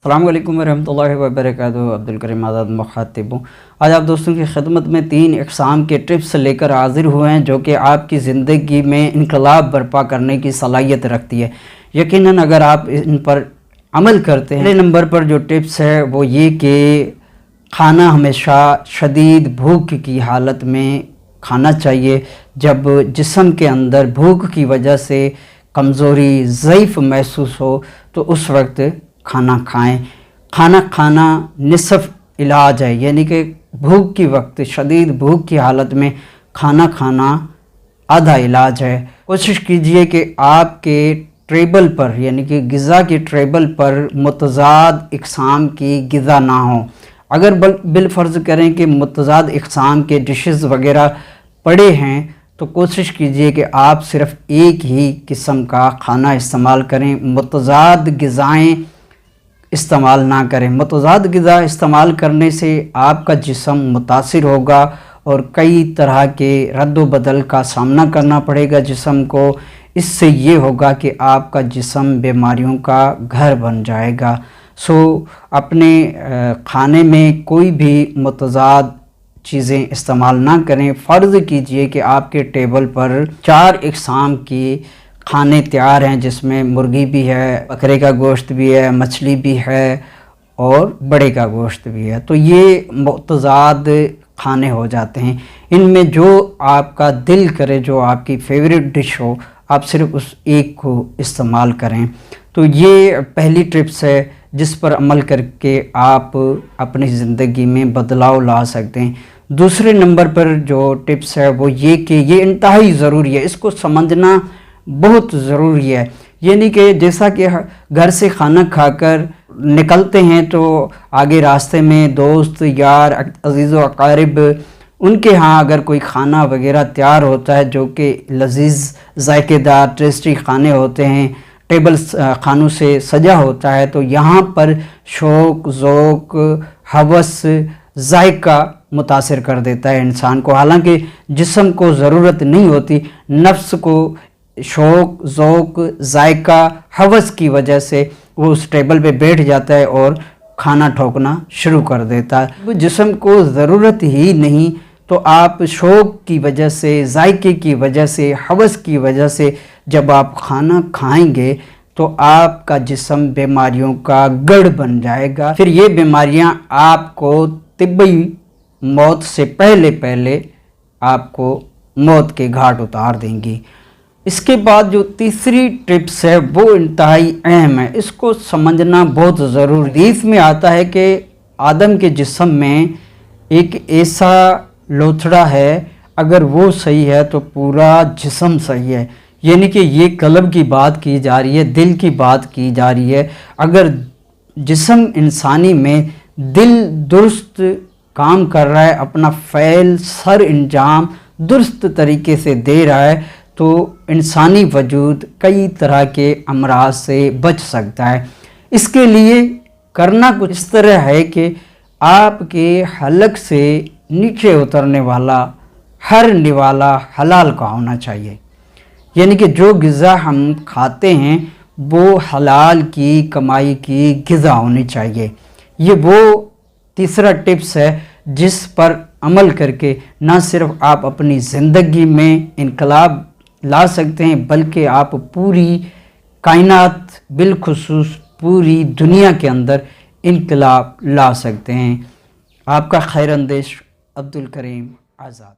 السلام علیکم ورحمۃ اللہ وبرکاتہ۔ عبدالکریم آزاد مخاطب ہوں۔ آج آپ دوستوں کی خدمت میں 3 اقسام کے ٹپس لے کر حاضر ہوئے ہیں جو کہ آپ کی زندگی میں انقلاب برپا کرنے کی صلاحیت رکھتی ہے۔ یقیناً اگر آپ ان پر عمل کرتے ہیں۔ پہلے نمبر پر جو ٹپس ہے وہ یہ کہ کھانا ہمیشہ شدید بھوک کی حالت میں کھانا چاہیے۔ جب جسم کے اندر بھوک کی وجہ سے کمزوری ضعیف محسوس ہو تو اس وقت کھانا کھائیں۔ کھانا کھانا نصف علاج ہے، یعنی کہ بھوک کی وقت شدید بھوک کی حالت میں کھانا کھانا آدھا علاج ہے۔ کوشش کیجئے کہ آپ کے ٹیبل پر یعنی کہ غذا کی ٹیبل پر متضاد اقسام کی غذا نہ ہوں۔ اگر بالفرض کریں کہ متضاد اقسام کے ڈشز وغیرہ پڑے ہیں تو کوشش کیجئے کہ آپ صرف ایک ہی قسم کا کھانا استعمال کریں، متضاد غذائیں استعمال نہ کریں۔ متضاد غذا استعمال کرنے سے آپ کا جسم متاثر ہوگا اور کئی طرح کے رد و بدل کا سامنا کرنا پڑے گا جسم کو۔ اس سے یہ ہوگا کہ آپ کا جسم بیماریوں کا گھر بن جائے گا۔ اپنے کھانے میں کوئی بھی متضاد چیزیں استعمال نہ کریں۔ فرض کیجئے کہ آپ کے ٹیبل پر 4 اقسام کی کھانے تیار ہیں، جس میں مرغی بھی ہے، بکرے کا گوشت بھی ہے، مچھلی بھی ہے اور بڑے کا گوشت بھی ہے، تو یہ متضاد کھانے ہو جاتے ہیں۔ ان میں جو آپ کا دل کرے، جو آپ کی فیوریٹ ڈش ہو، آپ صرف اس ایک کو استعمال کریں۔ تو یہ پہلی ٹپس ہے جس پر عمل کر کے آپ اپنی زندگی میں بدلاؤ لا سکتے ہیں۔ دوسرے نمبر پر جو ٹپس ہے وہ یہ کہ یہ انتہائی ضروری ہے، اس کو سمجھنا بہت ضروری ہے۔ یعنی کہ جیسا کہ گھر سے کھانا کھا کر نکلتے ہیں تو آگے راستے میں دوست یار عزیز و اقارب ان کے ہاں اگر کوئی کھانا وغیرہ تیار ہوتا ہے جو کہ لذیذ ذائقے دار ٹیسٹی کھانے ہوتے ہیں، ٹیبل کھانوں سے سجا ہوتا ہے، تو یہاں پر شوق ذوق ہوس ذائقہ متاثر کر دیتا ہے انسان کو۔ حالانکہ جسم کو ضرورت نہیں ہوتی، نفس کو شوق ذوق ذائقہ ہوس کی وجہ سے وہ اس ٹیبل پہ بیٹھ جاتا ہے اور کھانا ٹھوکنا شروع کر دیتا ہے۔ جسم کو ضرورت ہی نہیں تو آپ شوق کی وجہ سے، ذائقے کی وجہ سے، ہوس کی وجہ سے جب آپ کھانا کھائیں گے تو آپ کا جسم بیماریوں کا گڑھ بن جائے گا۔ پھر یہ بیماریاں آپ کو طبی موت سے پہلے آپ کو موت کے گھاٹ اتار دیں گی۔ اس کے بعد جو تیسری ٹپس ہے وہ انتہائی اہم ہے، اس کو سمجھنا بہت ضروری۔ حدیث میں آتا ہے کہ آدم کے جسم میں ایک ایسا لوتھڑا ہے، اگر وہ صحیح ہے تو پورا جسم صحیح ہے۔ یعنی کہ یہ قلب کی بات کی جا رہی ہے، دل کی بات کی جا رہی ہے۔ اگر جسم انسانی میں دل درست کام کر رہا ہے، اپنا فعل سر انجام درست طریقے سے دے رہا ہے تو انسانی وجود کئی طرح کے امراض سے بچ سکتا ہے۔ اس کے لیے کرنا کچھ اس طرح ہے کہ آپ کے حلق سے نیچے اترنے والا ہر نوالا حلال کا ہونا چاہیے۔ یعنی کہ جو غذا ہم کھاتے ہیں وہ حلال کی کمائی کی غذا ہونی چاہیے۔ یہ وہ تیسرا ٹپس ہے جس پر عمل کر کے نہ صرف آپ اپنی زندگی میں انقلاب لا سکتے ہیں بلکہ آپ پوری کائنات بالخصوص پوری دنیا کے اندر انقلاب لا سکتے ہیں۔ آپ کا خیر اندیش عبدالکریم آزاد۔